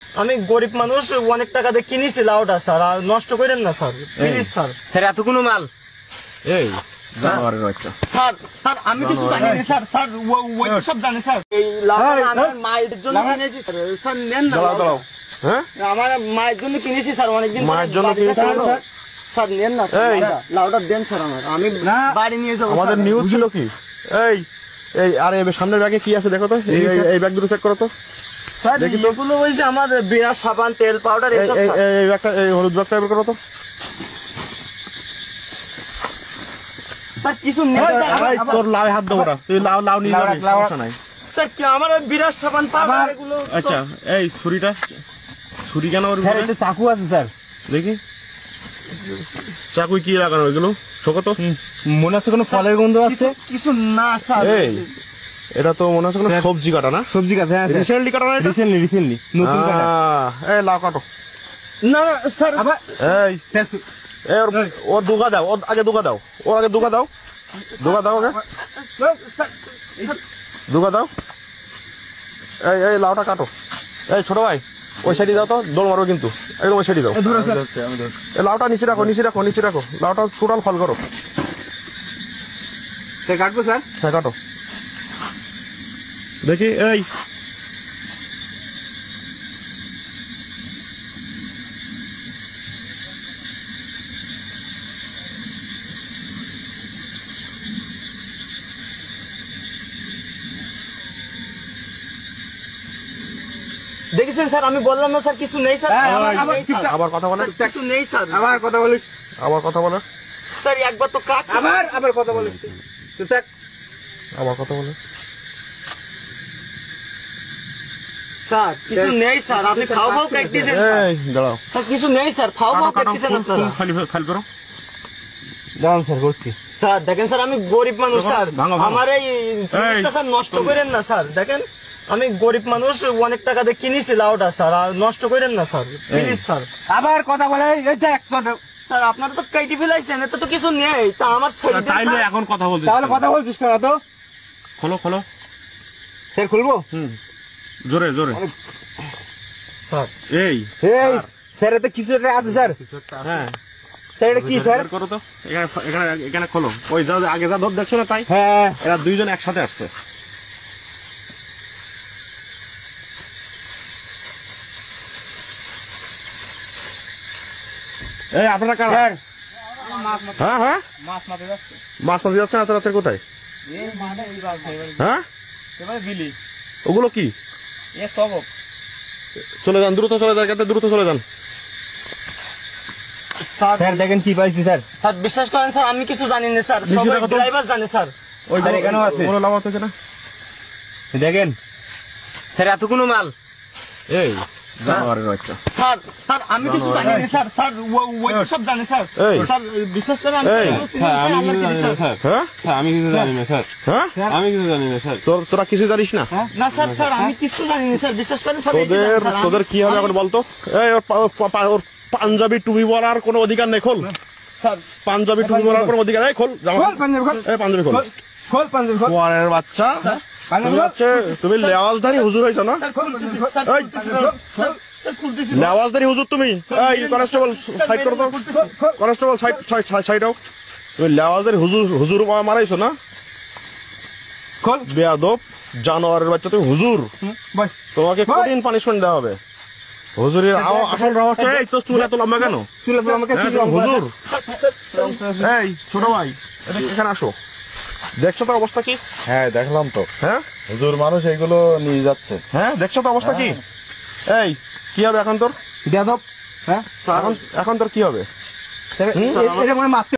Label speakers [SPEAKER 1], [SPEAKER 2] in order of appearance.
[SPEAKER 1] আমি গরিব মানুষ, অনেক টাকা দিয়ে কিনেছি লাউটা স্যার, আর নষ্ট করেন না স্যার, প্লিজ স্যার।
[SPEAKER 2] স্যার এত কোনো মাল
[SPEAKER 3] এই জানোয়ারের বাচ্চা।
[SPEAKER 1] স্যার স্যার আমি কিছু জানি না স্যার, স্যার ওই তো সব জানে স্যার। এই লাউটা আমার মায়ের জন্য কিনেছি স্যার, স্যার নেন না।
[SPEAKER 3] দাঁড়াও হ্যাঁ,
[SPEAKER 1] আমার মায়ের জন্য কিনেছি স্যার, অনেকদিন
[SPEAKER 3] মায়ের জন্য কিনেছি
[SPEAKER 1] স্যার, নেন না স্যার, লাউটা দেন স্যার, আমি বাড়ি নিয়ে যাবো।
[SPEAKER 3] আমাদের নিউজ ছিল কি এই এই আরে সামনের ব্যাগে কি আছে দেখো তো, এই ব্যাগ দুটো চেক করো তো
[SPEAKER 1] স্যার। দেখি তো এগুলো ওই যে আমার বিরাট সাবান, তেল, পাউডার এসব স্যার।
[SPEAKER 3] এই ব্যাগটা, এই হলুদ ব্যাগটা বের করো তো।
[SPEAKER 1] স্যার কিছু নেই স্যার,
[SPEAKER 3] তোর লাউ হাত দেবো না, তুই লাউ নিয়ে যাবি, সমস্যা নাই।
[SPEAKER 1] স্যার কি আমার বিরাট সাবান, পাউডার এগুলো।
[SPEAKER 3] আচ্ছা এই ছুরিটা, ছুরি কেন ওর
[SPEAKER 2] স্যার
[SPEAKER 3] ভিতরে?
[SPEAKER 2] এটা চাকু আছে স্যার।
[SPEAKER 3] দেখি চাকুই কি লাগানো ওইগুলো শোকো তো।
[SPEAKER 2] মনে হচ্ছে কোনো ফলের গন্ধ আছে।
[SPEAKER 1] কিছু না স্যার।
[SPEAKER 3] এই এটা তো মনে হচ্ছে কোনো সবজি কাটা না?
[SPEAKER 2] সবজি গাছ, হ্যাঁ
[SPEAKER 3] রিসেন্টলি কাটা না এটা?
[SPEAKER 2] রিসেন্টলি নতুন কাটা।
[SPEAKER 3] এই লাউ কাটো।
[SPEAKER 1] না না স্যার,
[SPEAKER 2] আবার
[SPEAKER 3] এই এই ওর দুগা দাও, ওর আগে দুগা দাও, ওর আগে দুগা দাও, দুগা দাও ওকে, দুগা দাও। এই এই লাউটা কাটো। এই ছোট ভাই ওই সাইডে দাও তো, দোল মারো কিন্তু, একদম ওই সাইডে দাও। এই লাউটা নিচে রাখো, নিচে রাখো, নিচে রাখো, লাউটা টোটাল ফল করো।
[SPEAKER 2] স্যার কাটবো স্যার?
[SPEAKER 3] হ্যাঁ কাটো। দেখি এই
[SPEAKER 1] দেখেছেন স্যার, আমি বললাম না স্যার কিছু নেই স্যার।
[SPEAKER 3] আবার কথা বলে,
[SPEAKER 1] কিছু নেই স্যার।
[SPEAKER 2] আবার কথা বলিস,
[SPEAKER 3] আবার কথা বলে,
[SPEAKER 1] স্যার একবার তো কাজ
[SPEAKER 2] আবার কথা বলিস।
[SPEAKER 3] আবার কথা বলে।
[SPEAKER 1] স্যার কিছু নেই স্যার, আপনি খাও খাও প্র্যাকটিসেন
[SPEAKER 3] এই দাঁড়াও,
[SPEAKER 1] স্যার, কিছু নেই স্যার, খাও খাও প্র্যাকটিসেন আপনারা।
[SPEAKER 3] খালি করো।
[SPEAKER 2] দাঁড়ান স্যার করছি।
[SPEAKER 1] স্যার দেখেন স্যার, আমি গরিব মানুষ স্যার,
[SPEAKER 3] ভাঙো, ভাঙো।
[SPEAKER 1] আমার এই জিনিসটা স্যার নষ্ট করেন না স্যার। দেখেন আমি গরিব মানুষ, অনেক টাকা দিয়ে কিনেছি লাউটা স্যার, আর নষ্ট করেন না স্যার, প্লিজ স্যার।
[SPEAKER 2] আবার কথা বলে এই দেখ
[SPEAKER 1] স্যার আপনারা তো কেটে ফেলাইছেন, এতে তো কিছু নেই, তা আমার ছেড়ে দেন
[SPEAKER 3] তাইলে
[SPEAKER 1] স্যার।
[SPEAKER 3] এখন কথা বলছিস,
[SPEAKER 2] তাহলে কথা বলছিস কেন তো?
[SPEAKER 3] খোলো খোলো।
[SPEAKER 2] স্যার খুলবো?
[SPEAKER 3] জোরে জোরে।
[SPEAKER 1] স্যার
[SPEAKER 3] এই
[SPEAKER 2] এই স্যার এতে কিছু একটা আছে স্যার।
[SPEAKER 3] হ্যাঁ
[SPEAKER 2] স্যার এটা কি স্যার?
[SPEAKER 3] বের করো তো, এখানে এখানে এখানে খোলো। ওই যা আগে যা ধর দেখছো না তাই,
[SPEAKER 2] হ্যাঁ
[SPEAKER 3] এরা দুইজন একসাথে আসছে। এই আপনারা কারা?
[SPEAKER 2] স্যার
[SPEAKER 3] হ্যাঁ হ্যাঁ,
[SPEAKER 2] মাছ মারতে যাচ্ছে।
[SPEAKER 3] মাছ মারতে যাচ্ছে না এত রাতের কোথায়?
[SPEAKER 2] এই মাঠে এই বালছে
[SPEAKER 3] হ্যাঁ
[SPEAKER 2] এবারে বিলি
[SPEAKER 3] ওগুলো কি?
[SPEAKER 2] এ সবক।
[SPEAKER 3] চলে যান, দ্রুত চলে যান, দ্রুত চলে যান।
[SPEAKER 2] স্যার দেখেন কি পাইছি স্যার।
[SPEAKER 1] স্যার বিশ্বাস করেন স্যার, আমি কিছু জানি না স্যার,
[SPEAKER 3] বেশি
[SPEAKER 1] সবাই
[SPEAKER 3] টাকা তো-
[SPEAKER 1] ড্রাইভার জানে স্যার।
[SPEAKER 3] ওই
[SPEAKER 2] স্যার, এখানেও আছে।
[SPEAKER 3] ওগুলো লাভ আছে কিনা
[SPEAKER 2] দেখেন স্যার এত কোনো মাল।
[SPEAKER 3] এই জানোয়ারের বাচ্চা।
[SPEAKER 1] স্যার স্যার আমি কিছু জানি না স্যার, স্যার ওই তো সব জানে স্যার।
[SPEAKER 3] এই।
[SPEAKER 1] স্যার বিশ্বাস করেন আমি
[SPEAKER 3] এই।
[SPEAKER 1] এগুলো চিনি না, স্যার, আল্লাহ কি স্যার।
[SPEAKER 3] হ্যাঁ
[SPEAKER 4] আমি কিছু জানি না স্যার,
[SPEAKER 3] হ্যাঁ,
[SPEAKER 4] আমি কিছু জানি না স্যার।
[SPEAKER 3] তোরা কিছু জানিস না?
[SPEAKER 1] না স্যার, স্যার আমি কিছু জানি না স্যার, বিশ্বাস করেন সব একটু জানে,
[SPEAKER 3] তোদের
[SPEAKER 1] স্যার।
[SPEAKER 3] তোদের কি হবে এখন বলতো? এই ওর পাঞ্জাবি টুপি বলার কোনো অধিকার নেই, খোল।
[SPEAKER 1] স্যার
[SPEAKER 3] পাঞ্জাবি টুপি বলার কোনো অধিকার নেই, খোল জামা।
[SPEAKER 2] খোল পাঞ্জাবি খোল।
[SPEAKER 3] এই পাঞ্জাবি খোল।
[SPEAKER 2] খোল পাঞ্জাবি খোল।
[SPEAKER 3] ওয়ারের বাচ্চা,
[SPEAKER 2] পাঞ্জাবি
[SPEAKER 3] তুমি
[SPEAKER 2] খোল।
[SPEAKER 3] হচ্ছে তুমি লেওয়াজধারী হুজুর হয়েছো না?
[SPEAKER 1] স্যার খুলতেছি, স্যার
[SPEAKER 3] এই,
[SPEAKER 1] খুলতেছি, স্যার খুলতেছি।
[SPEAKER 3] লেওয়াজধারী হুজুর তুমি। এই কনস্টেবল সাইড করো তো, কনস্টেবল সাইড সাইড হোক। তুমি লেওয়াজধারী হুজুর মারাইছো না?
[SPEAKER 2] খোল।
[SPEAKER 3] বেয়াদব জানোয়ারের বাচ্চা, তুমি হুজুর,
[SPEAKER 2] বস।
[SPEAKER 3] তোমাকে কঠিন পানিশমেন্ট দেওয়া হবে। হুজুরের আসল রহস্য এই তো চুল এত লম্বা কেন?
[SPEAKER 2] চুলে তো আমাকে
[SPEAKER 3] হ্যাঁ, তুমি হুজুর। এই ছোট ভাই এখানে আসো, দেখছো তো অবস্থা কি?
[SPEAKER 5] হ্যাঁ দেখলাম তো,
[SPEAKER 3] হ্যাঁ
[SPEAKER 5] হুজুর মানুষ এইগুলো নিয়ে যাচ্ছে।
[SPEAKER 3] হ্যাঁ দেখছো তো অবস্থা কি? এই কি হবে এখন তোর?
[SPEAKER 2] বেয়াদব। হ্যাঁ
[SPEAKER 3] এখন এখন তোর কি হবে?
[SPEAKER 2] স্যার এটা মানে মারতে